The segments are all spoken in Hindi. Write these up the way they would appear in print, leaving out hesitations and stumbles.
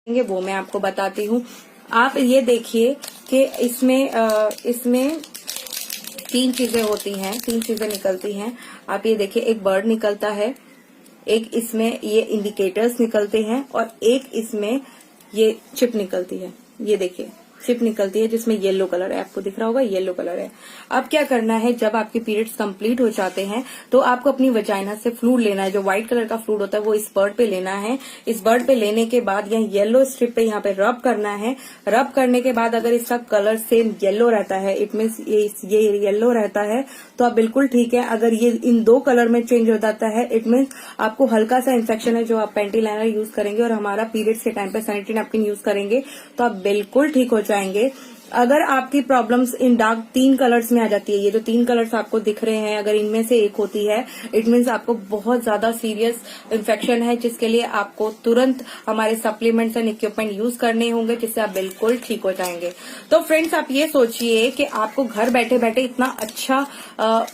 वो मैं आपको बताती हूँ। आप ये देखिए कि इसमें 3 चीजें होती हैं, 3 चीजें निकलती हैं। आप ये देखिए, एक बर्ड निकलता है, एक इसमें ये इंडिकेटर्स निकलते हैं और एक इसमें ये चिप निकलती है। ये देखिए चिप निकलती है जिसमें येलो कलर है, आपको दिख रहा होगा येलो कलर है। अब क्या करना है, जब आपके पीरियड्स कंप्लीट हो जाते हैं तो आपको अपनी वजाइना से फ्लूइड लेना है। जो व्हाइट कलर का फ्लूइड होता है वो इस बर्ड पे लेना है। इस बर्ड पे लेने के बाद यहाँ येलो स्ट्रिप पे यहाँ पे रब करना है। रब करने के बाद अगर इसका कलर सेम येलो रहता है, इट मीन्स ये येलो रहता है, तो आप बिल्कुल ठीक है। अगर ये इन 2 कलर में चेंज हो जाता है, इट मीन्स आपको हल्का सा इन्फेक्शन है। जो आप पैंटी लाइनर यूज करेंगे और हमारा पीरियड्स के टाइम पे सैनिटरी नैपकिन यूज करेंगे तो आप बिल्कुल ठीक हो जाएंगे। अगर आपकी प्रॉब्लम्स इन डार्क 3 कलर्स में आ जाती है, ये जो 3 कलर्स आपको दिख रहे हैं, अगर इनमें से एक होती है, इट मीन्स आपको बहुत ज्यादा सीरियस इन्फेक्शन है, जिसके लिए आपको तुरंत हमारे सप्लीमेंट्स एंड इक्विपमेंट यूज करने होंगे, जिससे आप बिल्कुल ठीक हो जाएंगे। तो फ्रेंड्स, आप ये सोचिए कि आपको घर बैठे बैठे इतना अच्छा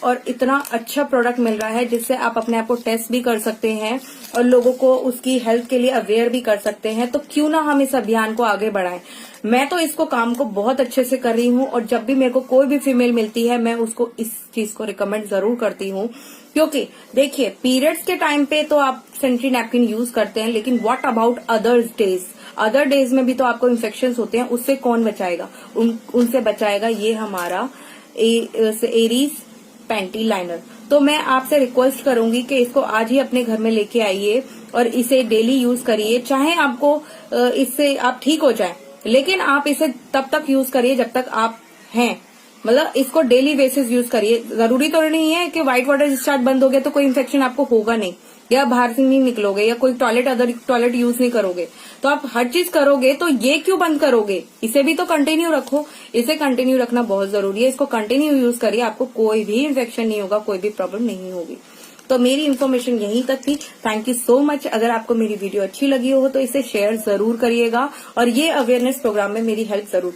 और इतना अच्छा प्रोडक्ट मिल रहा है, जिससे आप अपने आप को टेस्ट भी कर सकते हैं और लोगों को उसकी हेल्थ के लिए अवेयर भी कर सकते हैं। तो क्यों ना हम इस अभियान को आगे बढ़ाएं। मैं तो इसको काम को बहुत अच्छे से कर रही हूँ और जब भी मेरे को कोई भी फीमेल मिलती है मैं उसको इस चीज को रिकमेंड जरूर करती हूँ। क्योंकि देखिए, पीरियड्स के टाइम पे तो आप सैनिटरी नैपकिन यूज करते हैं, लेकिन व्हाट अबाउट अदर डेज में भी तो आपको इन्फेक्शन होते हैं। उससे कौन बचाएगा? उनसे बचाएगा ये हमारा एरीज पैंटी लाइनर। तो मैं आपसे रिक्वेस्ट करूंगी कि इसको आज ही अपने घर में लेके आइए और इसे डेली यूज करिए। चाहे आपको इससे आप ठीक हो जाए, लेकिन आप इसे तब तक यूज करिए जब तक आप हैं, मतलब इसको डेली बेसिस यूज करिए। जरूरी तो नहीं है कि व्हाइट वाटर डिस्चार्ज बंद हो गया तो कोई इन्फेक्शन आपको होगा नहीं, या बाहर से नहीं निकलोगे, या कोई अदर टॉयलेट यूज नहीं करोगे, तो आप हर चीज करोगे तो ये क्यों बंद करोगे? इसे भी तो कंटिन्यू रखो। इसे कंटिन्यू रखना बहुत जरूरी है। इसको कंटिन्यू यूज करिए, आपको कोई भी इन्फेक्शन नहीं होगा, कोई भी प्रॉब्लम नहीं होगी। तो मेरी इन्फॉर्मेशन यहीं तक थी। Thank you so much. अगर आपको मेरी वीडियो अच्छी लगी हो तो इसे शेयर जरूर करिएगा और ये अवेयरनेस प्रोग्राम में मेरी हेल्प जरूर करिए।